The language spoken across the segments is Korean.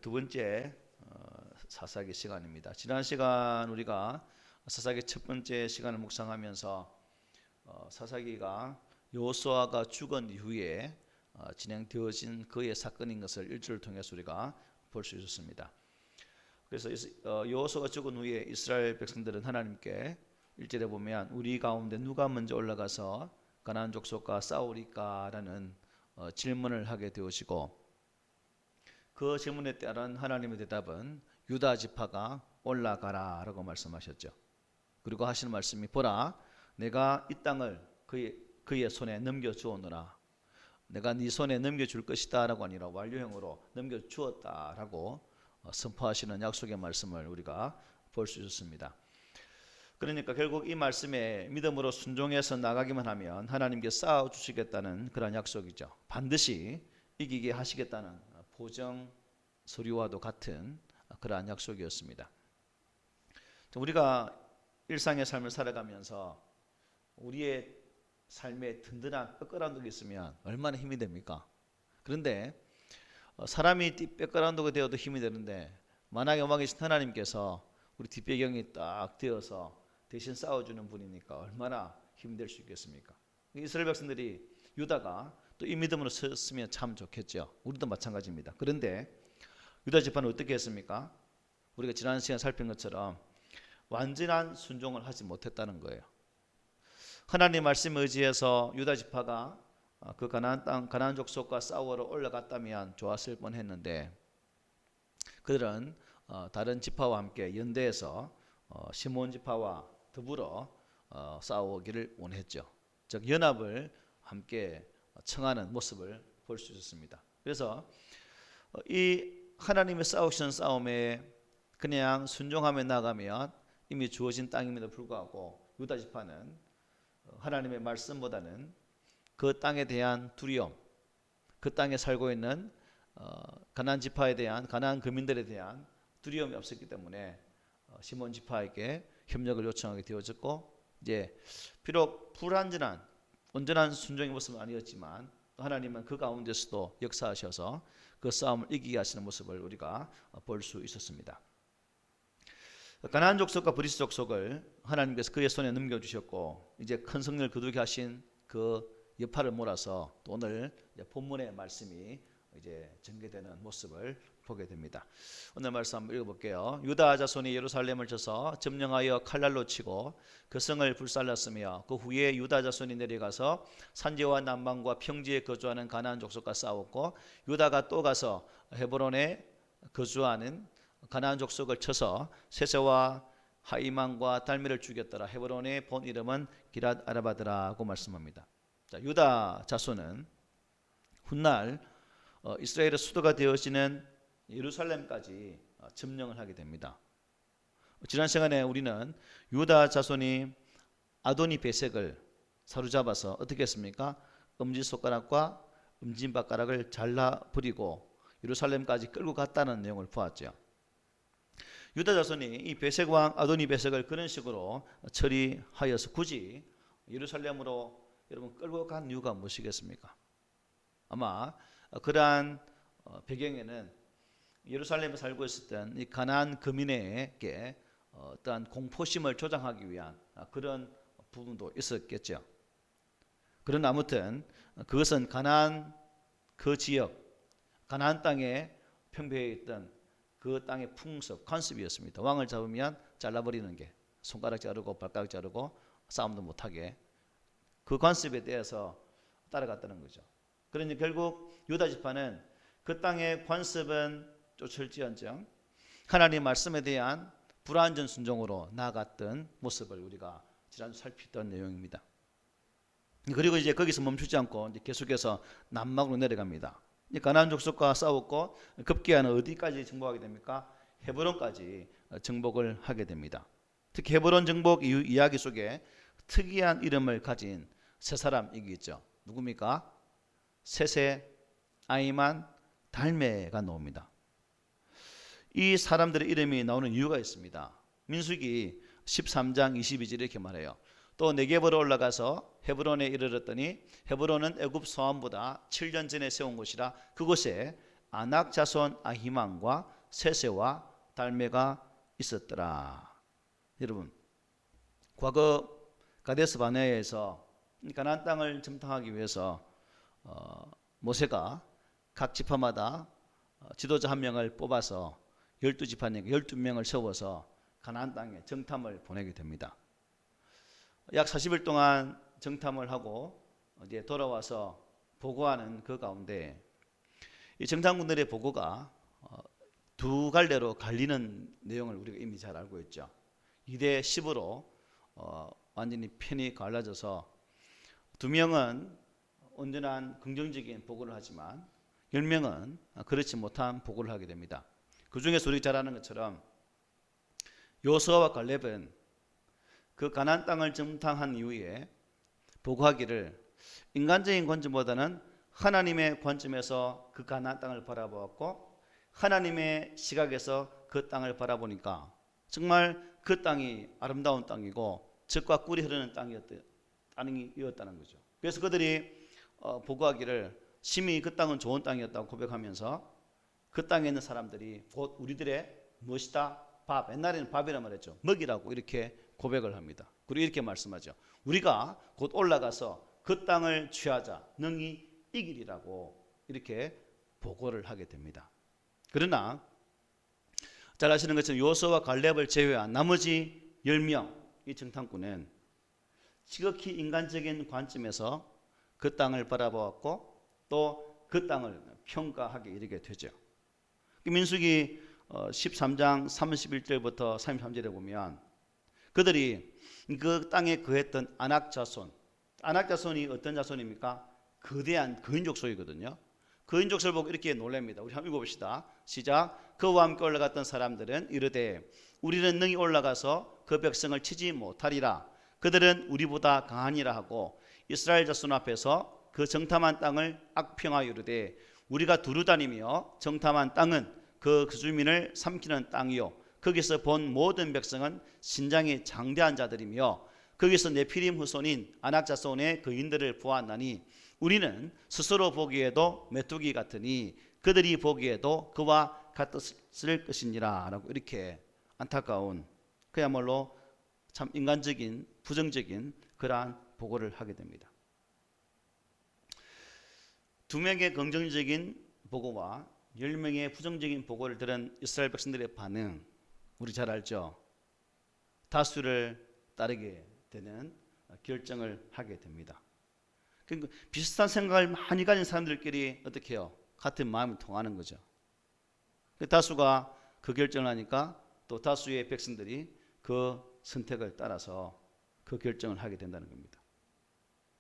두 번째 사사기 시간입니다. 지난 시간 우리가 사사기 첫 번째 시간을 묵상하면서 사사기가 여호수아가 죽은 이후에 진행되어진 그의 사건인 것을 1절을 통해서 우리가 볼 수 있었습니다. 그래서 여호수아가 죽은 후에 이스라엘 백성들은 하나님께 1절에 보면 우리 가운데 누가 먼저 올라가서 가나안 족속과 싸우리까라는 질문을 하게 되어지고, 그 질문에 따른 하나님의 대답은 유다 지파가 올라가라 라고 말씀하셨죠. 그리고 하시는 말씀이, 보라 내가 이 땅을 그의 손에 넘겨주었노라, 내가 네 손에 넘겨줄 것이다 라고 아니라 완료형으로 넘겨주었다 라고 선포하시는 약속의 말씀을 우리가 볼 수 있었습니다. 그러니까 결국 이 말씀에 믿음으로 순종해서 나가기만 하면 하나님께 쌓아주시겠다는 그런 약속이죠. 반드시 이기게 하시겠다는 보정 서류와도 같은 그러한 약속이었습니다. 우리가 일상의 삶을 살아가면서 우리의 삶에 든든한 백그라운드가 있으면 얼마나 힘이 됩니까? 그런데 사람이 백그라운드가 되어도 힘이 되는데, 만약에 omang 계신 하나님께서 우리 뒷배경이 딱 되어서 대신 싸워주는 분이니까 얼마나 힘이 될 수 있겠습니까? 이스라엘 백성들이, 유다가 또 이 믿음으로 섰으면 참 좋겠죠. 우리도 마찬가지입니다. 그런데 유다 지파는 어떻게 했습니까? 우리가 지난 시간 살핀 것처럼 완전한 순종을 하지 못했다는 거예요. 하나님 말씀에 의지해서 유다 지파가 그 가나안 땅, 가나안 족속과 싸우러 올라갔다면 좋았을 뻔했는데, 그들은 다른 지파와 함께 연대해서 시몬 지파와 더불어 싸우기를 원했죠. 즉 연합을 함께 청하는 모습을 볼 수 있었습니다. 그래서 이 하나님의 싸우시는 싸움에 그냥 순종하며 나가면 이미 주어진 땅임에도 불구하고 유다 지파는 하나님의 말씀보다는 그 땅에 대한 두려움, 그 땅에 살고 있는 가나안 지파에 대한, 가나안 거민들에 대한 두려움이 없었기 때문에 시몬 지파에게 협력을 요청하게 되어졌고, 이제 비록 불완전한 온전한 순종의 모습은 아니었지만 하나님은 그 가운데서도 역사하셔서 그 싸움을 이기게 하시는 모습을 우리가 볼 수 있었습니다. 가나안 족속과 브리스 족속을 하나님께서 그의 손에 넘겨주셨고, 이제 큰 성령을 거두게 하신 그 여파를 몰아서 또 오늘 본문의 말씀이 이제 전개되는 모습을 보게 됩니다. 오늘 말씀 한번 읽어볼게요. 유다 자손이 예루살렘을 쳐서 점령하여 칼날로 치고 그 성을 불살랐으며, 그 후에 유다 자손이 내려가서 산지와 남방과 평지에 거주하는 가나안 족속과 싸웠고, 유다가 또 가서 헤브론에 거주하는 가나안 족속을 쳐서 세세와 하이만과 달미를 죽였더라. 헤브론의 본 이름은 기랏 아라바드라고 말씀합니다. 자, 유다 자손은 훗날 이스라엘의 수도가 되어지는 예루살렘까지 점령을 하게 됩니다. 지난 시간에 우리는 유다 자손이 아도니 베색을 사로잡아서 어떻게 했습니까? 엄지손가락과 엄지발가락을 잘라버리고 예루살렘까지 끌고 갔다는 내용을 보았죠. 유다 자손이 이 베색왕 아도니 베색을 그런 식으로 처리하여서 굳이 예루살렘으로 여러분 끌고 간 이유가 무엇이겠습니까? 아마 그러한 배경에는 예루살렘에 살고 있었던 이 가나안 거민에게 어떠한 공포심을 조장하기 위한 그런 부분도 있었겠죠. 그러나 아무튼 그것은 가나안 그 지역, 가나안 땅에 평배해 있던 그 땅의 풍습, 컨셉이었습니다. 왕을 잡으면 잘라버리는 게, 손가락 자르고 발가락 자르고 싸움도 못하게, 그 컨셉에 대해서 따라갔다는 거죠. 그러니 결국 유다 지파는 그 땅의 관습은 쫓을지언정 하나님 말씀에 대한 불완전 순종으로 나아갔던 모습을 우리가 지난주 살피던 내용입니다. 그리고 이제 거기서 멈추지 않고 이제 계속해서 남막으로 내려갑니다. 가나안 족속과 싸웠고 급기야는 어디까지 정복하게 됩니까? 헤브론까지 정복을 하게 됩니다. 특히 헤브론 정복 이야기 속에 특이한 이름을 가진 세 사람이 있죠. 누굽니까? 세세, 아이만, 달메가 나옵니다. 이 사람들의 이름이 나오는 이유가 있습니다. 민수기 13장 22절에 이렇게 말해요. 또 네겝으로 올라가서 헤브론에 이르렀더니 헤브론은 애굽 소안보다 7년 전에 세운 곳이라 그곳에 아낙 자손 아히만과 세세와 달메가 있었더라. 여러분, 과거 가데스 바네아에서 가나안 땅을 점탕하기 위해서 모세가 각 지파마다 지도자 한 명을 뽑아서 12지파니까 12명을 세워서 가나안 땅에 정탐을 보내게 됩니다. 약 40일 동안 정탐을 하고 이제 돌아와서 보고하는 그 가운데 이 정탐꾼들의 보고가 두 갈래로 갈리는 내용을 우리가 이미 잘 알고 있죠. 2대 10으로 완전히 편이 갈라져서 두 명은 온전한 긍정적인 보고를 하지만 10명은 그렇지 못한 보고를 하게 됩니다. 그 중에서 우리가 잘 아는 것처럼 여호수아와 갈렙은 그 가나안 땅을 정탐한 이후에 보고하기를 인간적인 관점보다는 하나님의 관점에서 그 가나안 땅을 바라보았고 하나님의 시각에서 그 땅을 바라보니까 정말 그 땅이 아름다운 땅이고 젖과 꿀이 흐르는 땅이었다는 거죠. 그래서 그들이 보고하기를 심히 그 땅은 좋은 땅이었다고 고백하면서 그 땅에 있는 사람들이 곧 우리들의 무엇이다? 밥. 옛날에는 밥이란 말했죠. 먹이라고 이렇게 고백을 합니다. 그리고 이렇게 말씀하죠. 우리가 곧 올라가서 그 땅을 취하자. 능히 이기리라고 이렇게 보고를 하게 됩니다. 그러나 잘 아시는 것처럼 여호수아와 갈렙을 제외한 나머지 10명 이 정탐꾼은 지극히 인간적인 관점에서 그 땅을 바라보았고 또 그 땅을 평가하게 이르게 되죠. 민수기 13장 31절부터 33절에 보면 그들이 그 땅에 거했던 아낙 자손이 어떤 자손입니까? 거대한 거인족 소이거든요. 거인족을 보고 이렇게 놀랍니다. 우리 한번 읽어봅시다. 시작. 그와 함께 올라갔던 사람들은 이르되 우리는 능히 올라가서 그 백성을 치지 못하리라. 그들은 우리보다 강하니라 하고 이스라엘 자손 앞에서 그 정탐한 땅을 악평하여 이르되 우리가 두루 다니며 정탐한 땅은 그 주민을 삼키는 땅이요 거기서 본 모든 백성은 신장이 장대한 자들이며 거기서 네피림 후손인 아낙 자손의 거인들을 보았나니 우리는 스스로 보기에도 메뚜기 같으니 그들이 보기에도 그와 같았을 것이니라 라고 이렇게 안타까운 그야말로 참 인간적인 부정적인 그러한 보고를 하게 됩니다. 두 명의 긍정적인 보고와 10명의 부정적인 보고를 들은 이스라엘 백성들의 반응 우리 잘 알죠. 다수를 따르게 되는 결정을 하게 됩니다. 그러니까 비슷한 생각을 많이 가진 사람들끼리 어떻게 해요? 같은 마음이 통하는 거죠. 다수가 그 결정을 하니까 또 다수의 백성들이 그 선택을 따라서 그 결정을 하게 된다는 겁니다.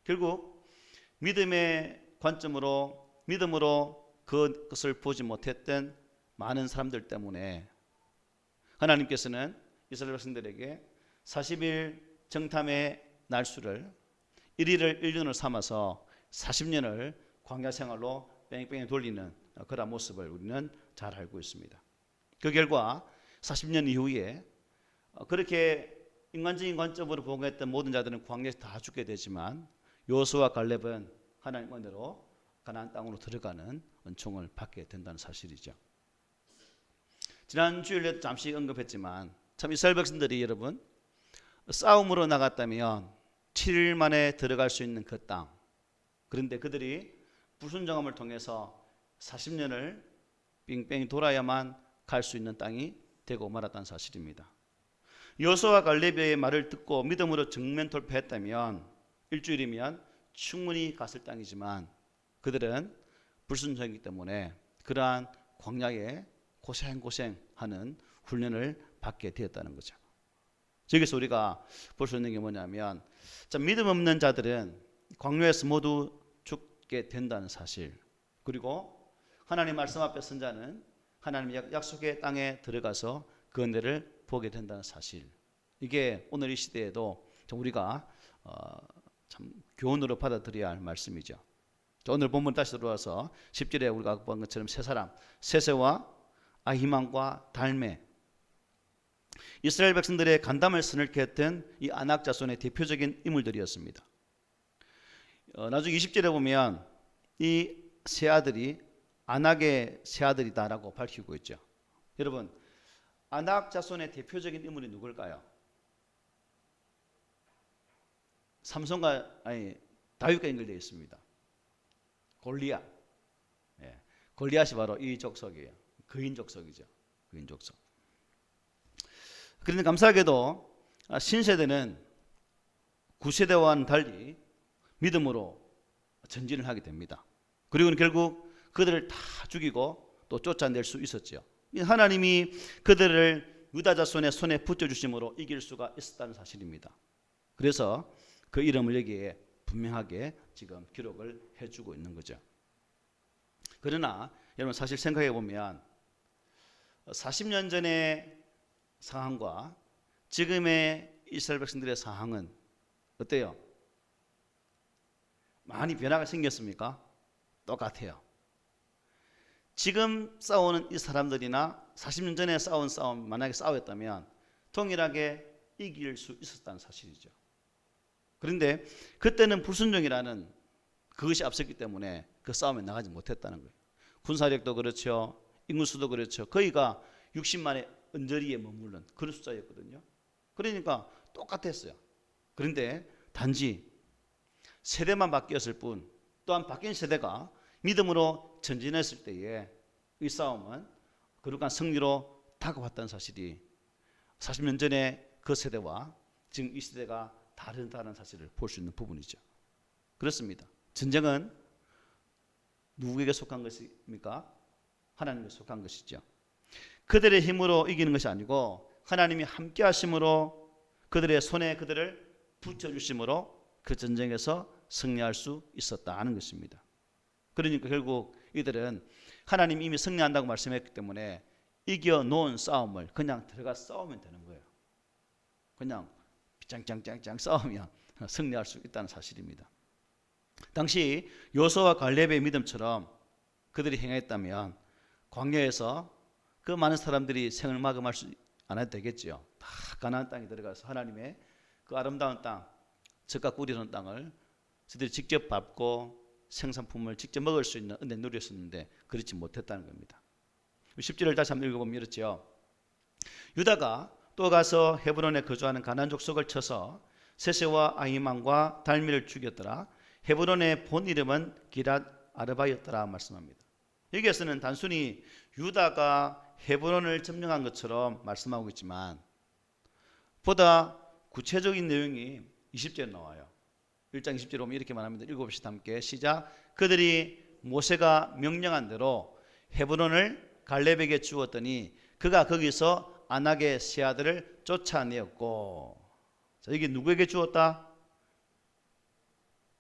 결국 믿음의 관점으로 믿음으로 그것을 보지 못했던 많은 사람들 때문에 하나님께서는 이스라엘 백성들에게 40일 정탐의 날수를 1일을 1년을 삼아서 40년을 광야 생활로 뺑뺑이 돌리는 그런 모습을 우리는 잘 알고 있습니다. 그 결과 40년 이후에 그렇게 인간적인 관점으로 보고했던 모든 자들은 광야에서 다 죽게 되지만 여호수아와 갈렙은 하나님 은혜로 가나안 땅으로 들어가는 은총을 받게 된다는 사실이죠. 지난 주일에도 잠시 언급했지만 참 이스라엘 백성들이 여러분 싸움으로 나갔다면 7일 만에 들어갈 수 있는 그 땅, 그런데 그들이 불순종함을 통해서 40년을 빙뺑이 돌아야만 갈 수 있는 땅이 되고 말았다는 사실입니다. 여호수아와 갈렙의 말을 듣고 믿음으로 정면 돌파했다면 일주일이면 충분히 갔을 땅이지만 그들은 불순종이기 때문에 그러한 광야에 고생하는 훈련을 받게 되었다는 거죠. 여기서 우리가 볼 수 있는 게 뭐냐면 믿음 없는 자들은 광야에서 모두 죽게 된다는 사실, 그리고 하나님 말씀 앞에 선 자는 하나님 약속의 땅에 들어가서 그 은혜를 보게 된다는 사실, 이게 오늘 이 시대에도 우리가 참 교훈으로 받아들여야 할 말씀이죠. 오늘 본문 다시 들어와서 10절에 우리가 본 것처럼 세 사람, 세세와 아히만과 달메, 이스라엘 백성들의 간담을 서늘케 했던 이 아낙 자손의 대표적인 인물들이었습니다. 나중에 20절에 보면 이 세 아들이 안악의 세 아들이다라고 밝히고 있죠. 여러분, 안악 자손의 대표적인 인물이 누굴까요? 다윗과 연결되어 있습니다. 골리앗. 예, 골리앗이 바로 이 족속이에요. 그인 족속이죠. 그인 족속. 그런데 감사하게도 신세대는 구세대와는 달리 믿음으로 전진을 하게 됩니다. 그리고 결국 그들을 다 죽이고 또 쫓아낼 수 있었죠. 하나님이 그들을 유다 자손의 손에 붙여주심으로 이길 수가 있었다는 사실입니다. 그래서 그 이름을 여기에 분명하게 지금 기록을 해주고 있는 거죠. 그러나 여러분 사실 생각해 보면 40년 전의 상황과 지금의 이스라엘 백성들의 상황은 어때요? 많이 변화가 생겼습니까? 똑같아요. 지금 싸우는 이 사람들이나 40년 전에 싸운 싸움 만약에 싸웠다면 동일하게 이길 수 있었다는 사실이죠. 그런데 그때는 불순종이라는 그것이 앞섰기 때문에 그 싸움에 나가지 못했다는 거예요. 군사력도 그렇죠. 인구수도 그렇죠. 거의가 60만의 언저리에 머무른 그런 숫자였거든요. 그러니까 똑같았어요. 그런데 단지 세대만 바뀌었을 뿐 또한 바뀐 세대가 믿음으로 전진했을 때에 이 싸움은 거룩한 승리로 다가왔다는 사실이 40년 전에 그 세대와 지금 이 세대가 다르다는 사실을 볼 수 있는 부분이죠. 그렇습니다. 전쟁은 누구에게 속한 것입니까? 하나님께 속한 것이죠. 그들의 힘으로 이기는 것이 아니고 하나님이 함께 하심으로 그들의 손에 그들을 붙여주심으로 그 전쟁에서 승리할 수 있었다는 것입니다. 그러니까 결국 이들은 하나님이 이미 승리한다고 말씀했기 때문에 이겨놓은 싸움을 그냥 들어가 싸우면 되는 거예요. 그냥 짱짱짱짱 싸우면 승리할 수 있다는 사실입니다. 당시 요수아와 갈렙의 믿음처럼 그들이 행했다면 광야에서 그 많은 사람들이 생을 마감할 수 않아도 되겠죠. 다 가나안 땅에 들어가서 하나님의 그 아름다운 땅, 젖과 꿀이 흐르는 땅을 저들이 직접 밟고 생산품을 직접 먹을 수 있는 은혜 누렸었는데 그렇지 못했다는 겁니다. 10절을 다시 한번 읽어보면 이렇죠. 유다가 또 가서 헤브론에 거주하는 가나안 족속을 쳐서 세세와 아히만과 달미를 죽였더라. 헤브론의 본 이름은 기랏 아르바였더라 말씀합니다. 여기에서는 단순히 유다가 헤브론을 점령한 것처럼 말씀하고 있지만 보다 구체적인 내용이 20절에 나와요. 1장 20절에 보면 이렇게 말합니다. 읽어봅시다 함께. 시작. 그들이 모세가 명령한 대로 헤브론을 갈렙에게 주었더니 그가 거기서 안악의 세 아들을 쫓아내었고. 자, 이게 누구에게 주었다?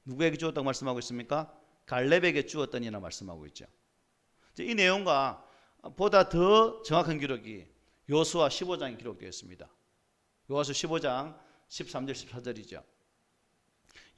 누구에게 주었다고 말씀하고 있습니까? 갈렙에게 주었더니라 말씀하고 있죠. 이 내용과 보다 더 정확한 기록이 여호수아 15장에 기록되어 있습니다. 여호수아 15장 13절 14절이죠.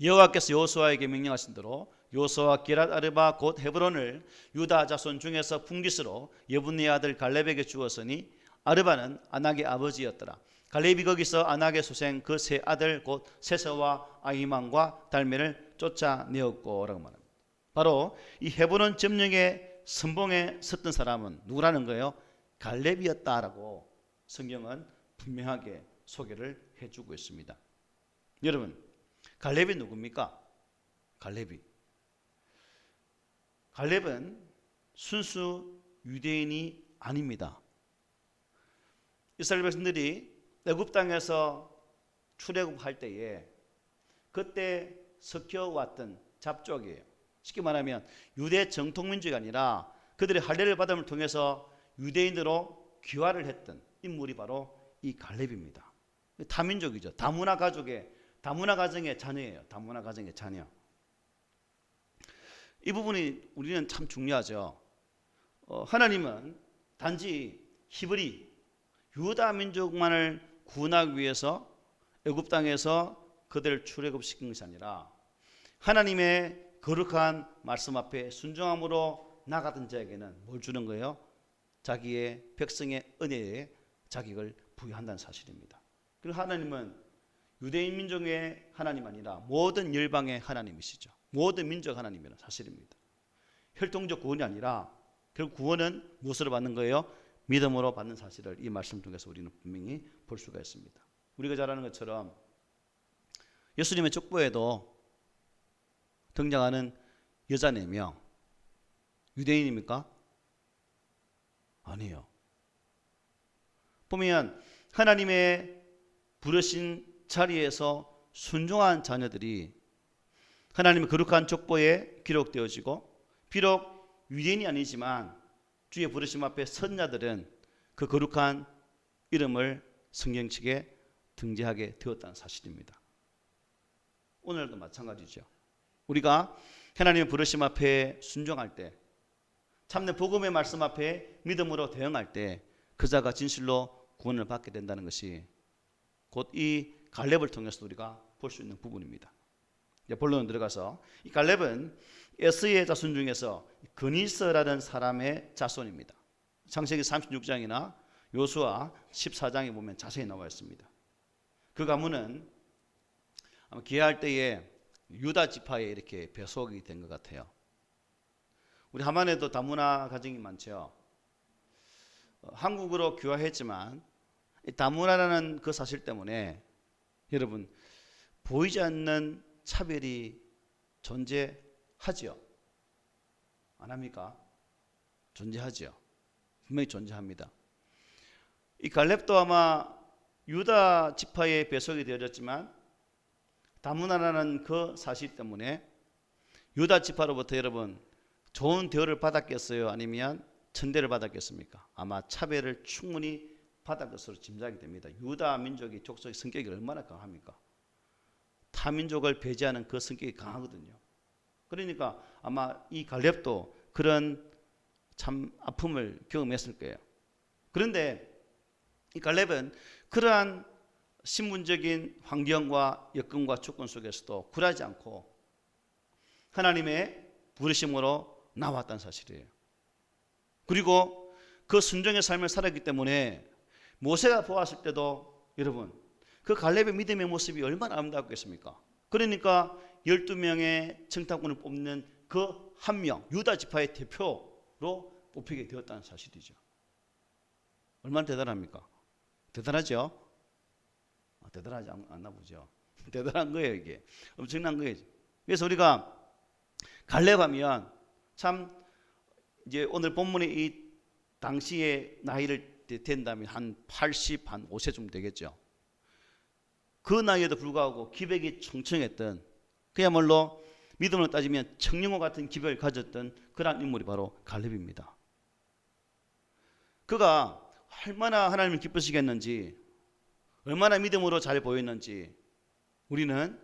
여호와께서 여호수아에게 명령하신 대로 여호수아와 기랏 아르바 곧 헤브론을 유다 자손 중에서 분깃으로 여분의 아들 갈렙에게 주었으니 아르바는 안악의 아버지였더라. 갈렙이 거기서 안악의 소생 그 세 아들 곧 세서와 아히만과 달메를 쫓아내었고라고 말합니다. 바로 이 헤브론 점령의 선봉에 섰던 사람은 누구라는 거예요? 갈렙이었다라고 성경은 분명하게 소개를 해주고 있습니다. 여러분, 갈렙이 누굽니까? 갈렙은 순수 유대인이 아닙니다. 이스라엘 백성들이 애굽 땅에서 출애굽할 때에 그때 섞여왔던 잡족이에요. 쉽게 말하면 유대 정통민족이 아니라 그들의 할례를 받음을 통해서 유대인으로 귀화를 했던 인물이 바로 이 갈렙입니다. 다민족이죠. 다문화 가정의 자녀예요. 다문화 가정의 자녀. 이 부분이 우리는 참 중요하죠. 하나님은 단지 히브리 유다 민족만을 구원하기 위해서 애굽 땅에서 그들을 출애굽시킨 것이 아니라 하나님의 거룩한 말씀 앞에 순종함으로 나가던 자에게는 뭘 주는 거예요? 자기의 백성의 은혜에 자격을 부여한다는 사실입니다. 그리고 하나님은 유대인 민족의 하나님 아니라 모든 열방의 하나님이시죠. 모든 민족 하나님이라는 사실입니다. 혈통적 구원이 아니라 결국 구원은 무엇으로 받는 거예요? 믿음으로 받는 사실을 이 말씀 통해서 우리는 분명히 볼 수가 있습니다. 우리가 잘 아는 것처럼 예수님의 족보에도 등장하는 여자 4명 유대인입니까? 아니에요. 보면 하나님의 부르신 자리에서 순종한 자녀들이 하나님의 거룩한 족보에 기록되어지고, 비록 유대인이 아니지만 주의 부르심 앞에 선 자들은 그 거룩한 이름을 성경책에 등재하게 되었다는 사실입니다. 오늘도 마찬가지죠. 우리가 하나님의 부르심 앞에 순종할 때, 참된 복음의 말씀 앞에 믿음으로 대응할 때 그 자가 진실로 구원을 받게 된다는 것이 곧 이 갈렙을 통해서 우리가 볼 수 있는 부분입니다. 이제 본론으로 들어가서, 이 갈렙은 에스의 자손 중에서 그니스라는 사람의 자손입니다. 창세기 36장이나 요수아 14장에 보면 자세히 나와 있습니다. 그 가문은 아마 귀화할 때에 유다 지파에 이렇게 배속이 된 것 같아요. 우리 하만에도 다문화 가정이 많죠. 한국으로 귀화했지만 다문화라는 그 사실 때문에 여러분 보이지 않는 차별이 존재하죠. 안 합니까? 존재하죠. 분명히 존재합니다. 이 갈렙도 아마 유다 지파에 배속이 되어졌지만 다문화라는 그 사실 때문에 유다 지파로부터 여러분 좋은 대우를 받았겠어요? 아니면 천대를 받았겠습니까? 아마 차별을 충분히 받을 것으로 짐작이 됩니다. 유다 민족이 족속의 성격이 얼마나 강합니까? 타 민족을 배제하는 그 성격이 강하거든요. 그러니까 아마 이 갈렙도 그런 참 아픔을 경험했을 거예요. 그런데 이 갈렙은 그러한 신분적인 환경과 여건과 조건 속에서도 굴하지 않고 하나님의 부르심으로 나왔다는 사실이에요. 그리고 그 순종의 삶을 살았기 때문에 모세가 보았을 때도 여러분 그 갈렙의 믿음의 모습이 얼마나 아름다웠겠습니까? 그러니까 12명의 청탁군을 뽑는 그 한 명, 유다 지파의 대표로 뽑히게 되었다는 사실이죠. 얼마나 대단합니까? 대단하죠? 대단하지 않나 보죠. 대단한 거예요, 이게. 엄청난 거예요. 그래서 우리가 갈렙하면 참 이제 오늘 본문에 이 당시의 나이를 된다면 한 80, 한 5세 정도 되겠죠. 그 나이에도 불구하고 기백이 청청했던, 그야말로 믿음으로 따지면 청룡호 같은 기백을 가졌던 그런 인물이 바로 갈렙입니다. 그가 얼마나 하나님을 기쁘시겠는지, 얼마나 믿음으로 잘 보였는지 우리는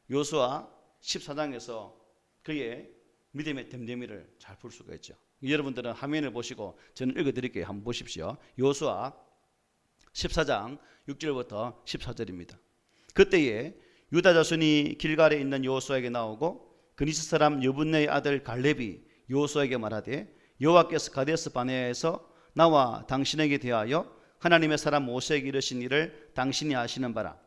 요수아 14장에서 그의 믿음의 됨됨이를 잘 볼 수가 있죠. 여러분들은 화면을 보시고 저는 읽어드릴게요. 한번 보십시오. 요수아 14장 6절부터 14절입니다. 그때에 유다 자손이 길갈에 있는 여호수아에게 나오고 그니스 사람 여분네의 아들 갈렙이 여호수아에게 말하되 여호와께서 가데스 바네아에서 나와 당신에게 대하여 하나님의 사람 모세에게 이르신 일을 당신이 아시는 바라.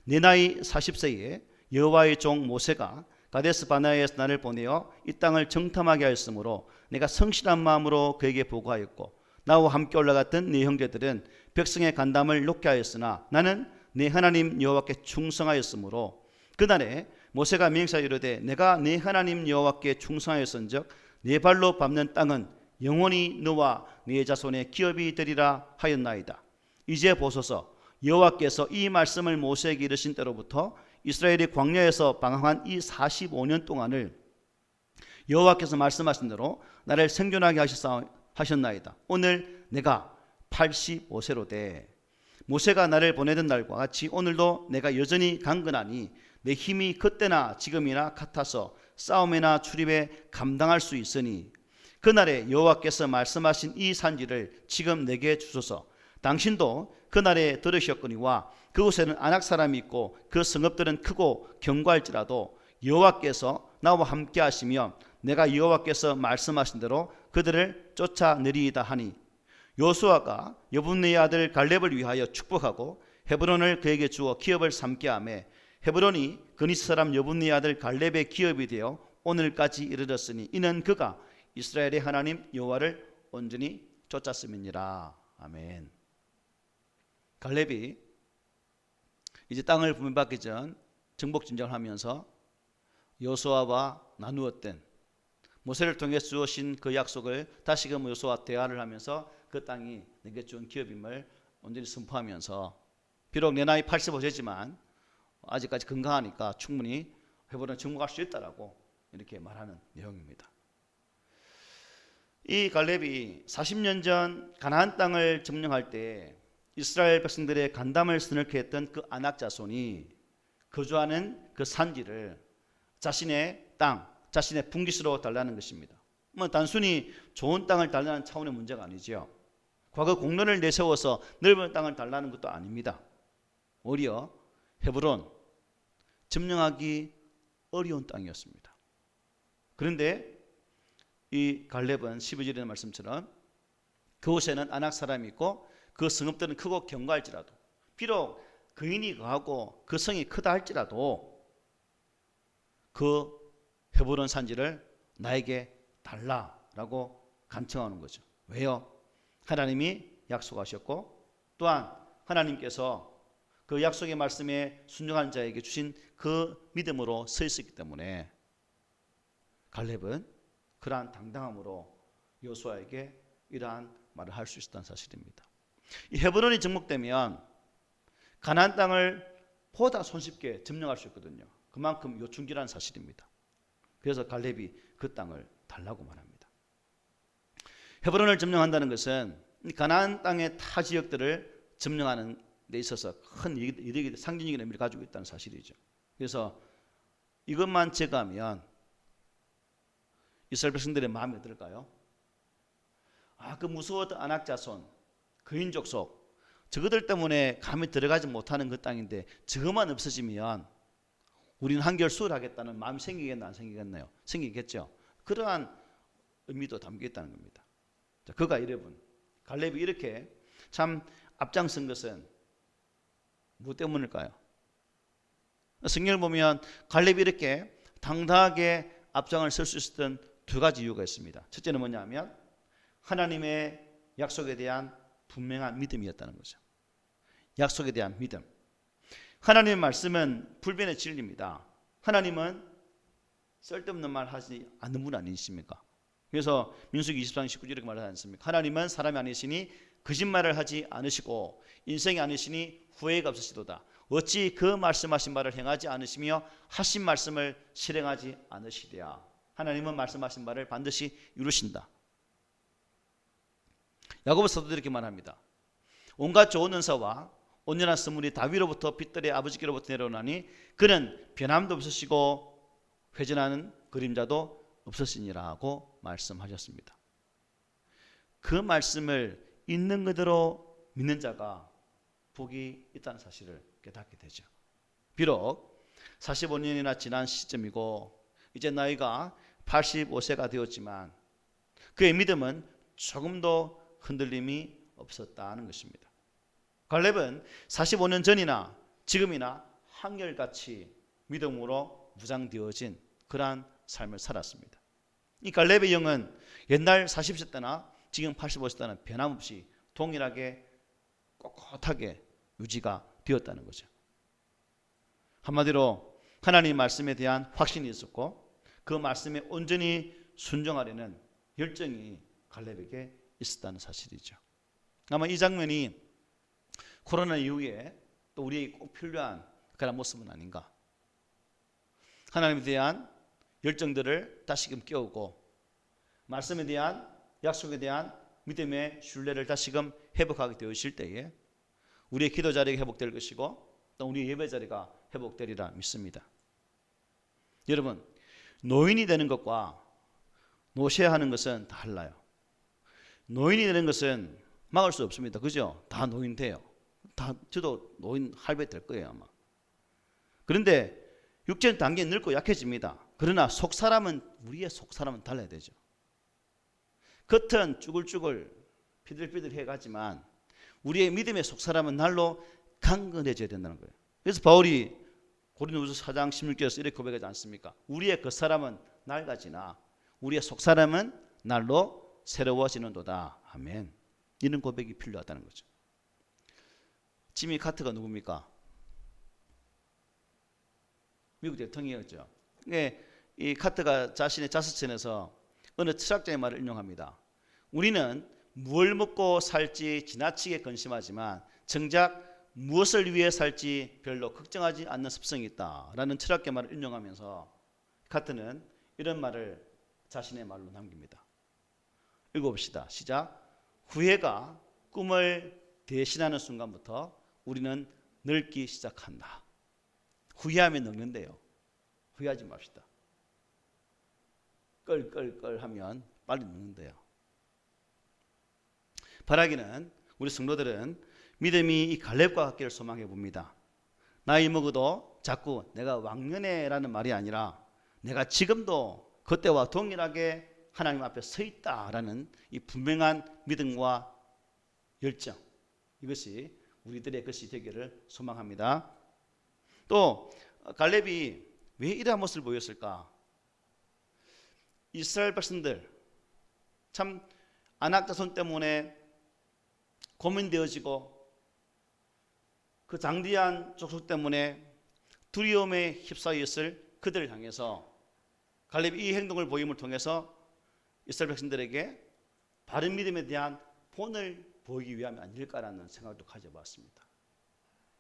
내 나이 40세에 여호와의 종 모세가 가데스 바네아에서 나를 보내어 이 땅을 정탐하게 하였으므로 내가 성실한 마음으로 그에게 보고하였고 나와 함께 올라갔던 네 형제들은 백성의 간담을 놓게 하였으나 나는 내 하나님 여호와께 충성하였으므로 그날에 모세가 맹세하여 이르되 내가 내 하나님 여호와께 충성하였은즉 네 발로 밟는 땅은 영원히 너와 네 자손의 기업이 되리라 하였나이다. 이제 보소서, 여호와께서 이 말씀을 모세에게 이르신 때로부터 이스라엘이 광야에서 방황한 이 45년 동안을 여호와께서 말씀하신 대로 나를 생존하게 하셨나이다. 오늘 내가 85세로 돼 모세가 나를 보내던 날과 같이 오늘도 내가 여전히 강건하니 내 힘이 그때나 지금이나 같아서 싸움이나 출입에 감당할 수 있으니 그날에 여호와께서 말씀하신 이 산지를 지금 내게 주소서. 당신도 그날에 들으셨거니와 그곳에는 아낙 사람이 있고 그 성읍들은 크고 견고할지라도 여호와께서 나와 함께 하시며 내가 여호와께서 말씀하신 대로 그들을 쫓아내리이다 하니 여호수아가 여분네의 아들 갈렙을 위하여 축복하고 헤브론을 그에게 주어 기업을 삼게 하며 헤브론이 그니스 사람 여분네의 아들 갈렙의 기업이 되어 오늘까지 이르렀으니 이는 그가 이스라엘의 하나님 여호와를 온전히 쫓았음이니라. 아멘. 갈렙이 이제 땅을 분배받기 전 정복 전쟁을 하면서 여호수아와 나누었던 모세를 통해 주어진 그 약속을 다시금 여호수아와 대화를 하면서 그 땅이 내게 준 기업임을 온전히 선포하면서 비록 내 나이 85세지만 아직까지 건강하니까 충분히 헤브론에 정복할 수 있다라고 이렇게 말하는 내용입니다. 이 갈렙이 40년 전 가나안 땅을 점령할 때 이스라엘 백성들의 간담을 서늘케 했던 그 아낙 자손이 거주하는 그 산지를 자신의 땅, 자신의 분깃으로 달라는 것입니다. 뭐 단순히 좋은 땅을 달라는 차원의 문제가 아니죠. 과거 공로를 내세워서 넓은 땅을 달라는 것도 아닙니다. 오히려 헤브론 점령하기 어려운 땅이었습니다. 그런데 이 갈렙은 12절의 말씀처럼 그곳에는 아낙 사람이 있고 그 성읍들은 크고 견고할지라도 비록 거인이 거하고 그 성이 크다 할지라도 그 헤브론 산지를 나에게 달라라고 간청하는 거죠. 왜요? 하나님이 약속하셨고 또한 하나님께서 그 약속의 말씀에 순종한 자에게 주신 그 믿음으로 서 있었기 때문에 갈렙은 그러한 당당함으로 여호수아에게 이러한 말을 할 수 있었다는 사실입니다. 이 헤브론이 정복되면 가나안 땅을 보다 손쉽게 점령할 수 있거든요. 그만큼 요충지라는 사실입니다. 그래서 갈렙이 그 땅을 달라고 말합니다. 헤브론을 점령한다는 것은 가나안 땅의 타 지역들을 점령하는 데 있어서 큰 이득이 상징적인 의미를 가지고 있다는 사실이죠. 그래서 이것만 제거하면 이스라엘 백성들의 마음이 어떨까요? 그 무서웠던 아낙 자손, 거인 족속, 저것들 때문에 감히 들어가지 못하는 그 땅인데 저것만 없어지면 우리는 한결 수월하겠다는 마음이 생기겠나 안 생기겠나요? 생기겠죠. 그러한 의미도 담겨 있다는 겁니다. 자, 그가 여러분 갈렙이 이렇게 참 앞장선 것은 무엇 때문일까요? 성경을 보면 갈렙이 이렇게 당당하게 앞장을 설 수 있었던 두 가지 이유가 있습니다. 첫째는 뭐냐면 하나님의 약속에 대한 분명한 믿음이었다는 거죠. 약속에 대한 믿음. 하나님의 말씀은 불변의 진리입니다. 하나님은 쓸데없는 말 하지 않는 분 아니십니까? 그래서 민수기 24장 19절에 이렇게 말하지 않습니까? 하나님은 사람이 아니시니 거짓말을 하지 않으시고 인생이 아니시니 후회가 없으시도다. 어찌 그 말씀하신 바를 행하지 않으시며 하신 말씀을 실행하지 않으시랴. 하나님은 말씀하신 바를 반드시 이루신다. 야고보 사도도 이렇게 말합니다. 온갖 좋은 은사와 온전한 선물이 다윗로부터 빛들의 아버지께로부터 내려오나니 그는 변함도 없으시고 회전하는 그림자도 없으시니라고 말씀하셨습니다. 그 말씀을 있는 그대로 믿는 자가 복이 있다는 사실을 깨닫게 되죠. 비록 45년이나 지난 시점이고 이제 나이가 85세가 되었지만 그의 믿음은 조금도 흔들림이 없었다는 것입니다. 갈렙은 45년 전이나 지금이나 한결같이 믿음으로 무장되어진 그러한 삶을 살았습니다. 이 갈렙의 영은 옛날 40세 때나 지금 85세 때나 변함없이 동일하게 꼿꼿하게 유지가 되었다는 거죠. 한마디로 하나님 말씀에 대한 확신이 있었고 그 말씀에 온전히 순종하려는 열정이 갈렙에게 있었다는 사실이죠. 아마 이 장면이 코로나 이후에 또 우리에게 꼭 필요한 그런 모습은 아닌가. 하나님에 대한 열정들을 다시금 깨우고 말씀에 대한 약속에 대한 믿음의 신뢰를 다시금 회복하게 되어질 때에 우리의 기도 자리가 회복될 것이고 또 우리의 예배 자리가 회복되리라 믿습니다. 여러분, 노인이 되는 것과 노쇠하는 것은 달라요. 노인이 되는 것은 막을 수 없습니다. 그죠? 다 노인 돼요. 다 저도 노인 할배 될 거예요 아마. 그런데 육체는 당연히 늙고 약해집니다. 그러나 속사람은 우리의 속사람은 달라야 되죠. 겉은 쭈글쭈글 피들피들 해가지만 우리의 믿음의 속사람은 날로 강건해져야 된다는 거예요. 그래서 바울이 고린도후서 4장 16절에서 이렇게 고백하지 않습니까? 우리의 겉사람은 낡아지나 우리의 속사람은 날로 새로워지는도다. 아멘. 이런 고백이 필요하다는 거죠. 지미 카트가 누굽니까? 미국 대통령이었죠. 이 카트가 자신의 자서전에서 어느 철학자의 말을 인용합니다. 우리는 무엇을 먹고 살지 지나치게 근심하지만 정작 무엇을 위해 살지 별로 걱정하지 않는 습성이 있다라는 철학자의 말을 인용하면서 카트는 이런 말을 자신의 말로 남깁니다. 읽어봅시다. 시작. 후회가 꿈을 대신하는 순간부터 우리는 늙기 시작한다. 후회하면 늙는데요. 후회하지 맙시다. 끌 하면 빨리 늙는데요. 바라기는 우리 성도들은 믿음이 이 갈렙과 같기를 소망해 봅니다. 나이 먹어도 자꾸 내가 왕년에라는 말이 아니라 내가 지금도 그때와 동일하게 하나님 앞에 서 있다라는 이 분명한 믿음과 열정, 이것이 우리들의 것이 되기를 소망합니다. 또 갈렙이 왜 이러한 모습을 보였을까? 이스라엘 백성들 참 아낙 자손 때문에 고민되어지고 그 장대한 족속 때문에 두려움에 휩싸였을 그들을 향해서 갈렙이 이 행동을 보임을 통해서 이스라엘 백성들에게 바른 믿음에 대한 본을 보이기 위함이 아닐까라는 생각도 가져봤습니다.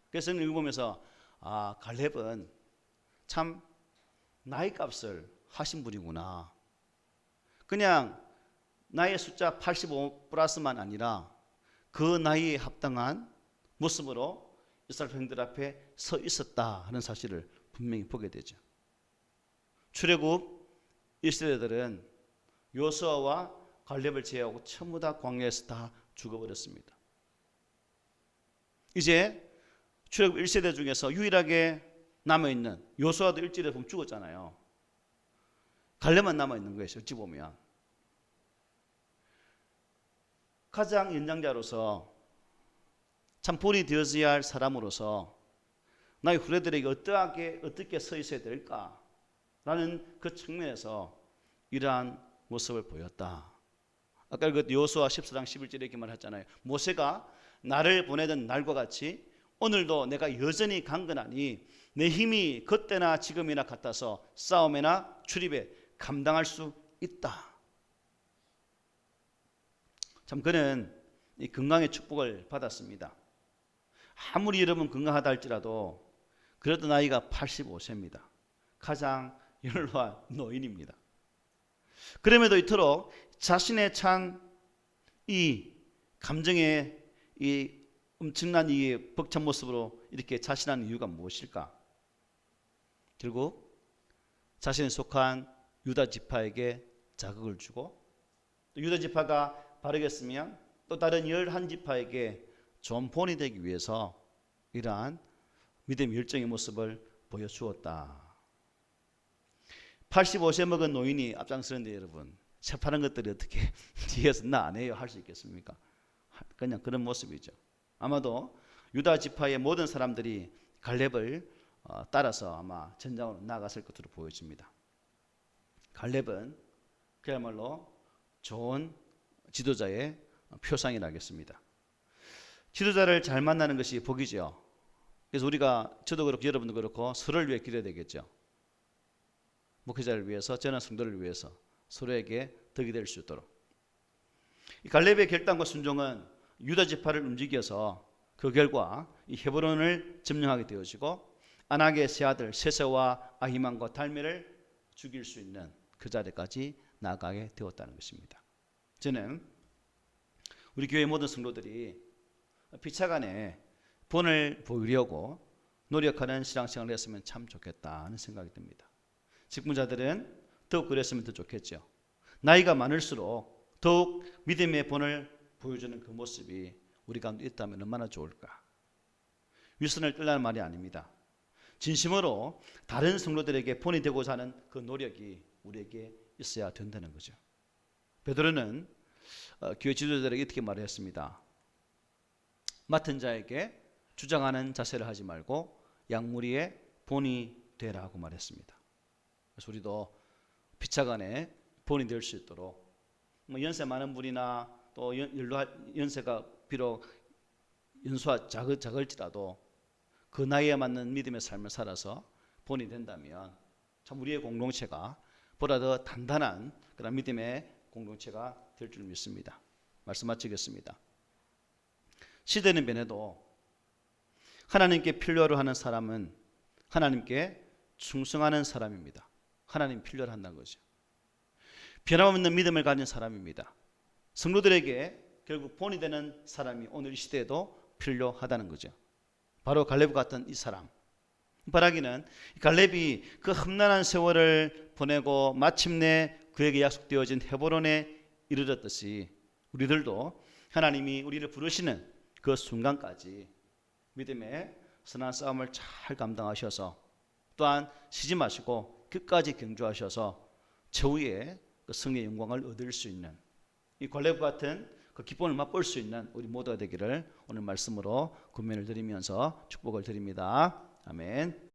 그래서 저는 읽으면서 갈렙은 참 나이 값을 하신 분이구나. 그냥 나이의 숫자 85 플러스만 아니라 그 나이에 합당한 모습으로 이스라엘 백성들 앞에 서 있었다 하는 사실을 분명히 보게 되죠. 출애굽 이스라엘들은 요수아와 갈렙을 제외하고 전부 다 광야에서 다 죽어버렸습니다. 이제 출애굽 1세대 중에서 유일하게 남아있는 요수아도 일찍에 보면 죽었잖아요. 갈렙만 남아있는 거예요. 어찌 보면 가장 연장자로서 참 본이 되어져야 할 사람으로서 나의 후대들에게 어떻게 서 있어야 될까라는 그 측면에서 이러한 모습을 보였다. 아까 그 여호수아 14장 11절에 이렇게 말했잖아요. 모세가 나를 보내던 날과 같이 오늘도 내가 여전히 강건하니 내 힘이 그때나 지금이나 같아서 싸움에나 출입에 감당할 수 있다. 참 그는 이 건강의 축복을 받았습니다. 아무리 여러분 건강하다 할지라도 그래도 나이가 85세입니다. 가장 연로한 노인입니다. 그럼에도 이토록 자신의 찬 이 감정의 이 엄청난 이 벅찬 모습으로 이렇게 자신하는 이유가 무엇일까? 결국 자신에 속한 유다 지파에게 자극을 주고 또 유다 지파가 바르게 쓰면 또 다른 11지파에게 좋은 본이 되기 위해서 이러한 믿음의 열정의 모습을 보여주었다. 85세 먹은 노인이 앞장서는데 여러분 새파란 것들이 어떻게 뒤에서 나 안 해요 할 수 있겠습니까? 그냥 그런 모습이죠. 아마도 유다 지파의 모든 사람들이 갈렙을 따라서 아마 전장으로 나갔을 것으로 보여집니다. 갈렙은 그야말로 좋은 지도자의 표상이 나겠습니다. 지도자를 잘 만나는 것이 복이죠. 그래서 우리가 저도 그렇고 여러분도 그렇고 서로를 위해 기도해야 되겠죠. 목회자를 위해서, 저는 성도를 위해서 서로에게 덕이 될 수 있도록. 갈렙의 결단과 순종은 유다 지파를 움직여서 그 결과 이 헤브론을 점령하게 되어지고 아낙의 세 아들 세세와 아히만과 달메를 죽일 수 있는 그 자리까지 나아가게 되었다는 것입니다. 저는 우리 교회 모든 성도들이 피차간에 본을 보이려고 노력하는 신앙생활을 했으면 참 좋겠다 하는 생각이 듭니다. 직분자들은 더욱 그랬으면 더 좋겠죠. 나이가 많을수록 더욱 믿음의 본을 보여주는 그 모습이 우리 가운데 있다면 얼마나 좋을까. 윗선을 뜨라는 말이 아닙니다. 진심으로 다른 성도들에게 본이 되고자 하는 그 노력이 우리에게 있어야 된다는 거죠. 베드로는 교회 지도자들에게 이렇게 말했습니다. 맡은 자에게 주장하는 자세를 하지 말고 양무리의 본이 되라고 말했습니다. 그래서 우리도 피차간에 본이 될 수 있도록 뭐 연세 많은 분이나 또 연세가 비록 연수가 작을지라도 그 나이에 맞는 믿음의 삶을 살아서 본이 된다면 참 우리의 공동체가 보다 더 단단한 그런 믿음의 공동체가 될 줄 믿습니다. 말씀 마치겠습니다. 시대는 변해도 하나님께 필요로 하는 사람은 하나님께 충성하는 사람입니다. 하나님 필요로 한다는 거죠. 변함없는 믿음을 가진 사람입니다. 성도들에게 결국 본이 되는 사람이 오늘 이 시대에도 필요하다는 거죠. 바로 갈렙 같은 이 사람. 바라기는 갈렙이 그 험난한 세월을 보내고 마침내 그에게 약속되어진 헤브론에 이르렀듯이 우리들도 하나님이 우리를 부르시는 그 순간까지 믿음의 선한 싸움을 잘 감당하셔서 또한 쉬지 마시고 끝까지 경주하셔서 최후의 그 승리의 영광을 얻을 수 있는 이 갈렙 같은 그 기쁨을 맛볼 수 있는 우리 모두가 되기를 오늘 말씀으로 권면을 드리면서 축복을 드립니다. 아멘.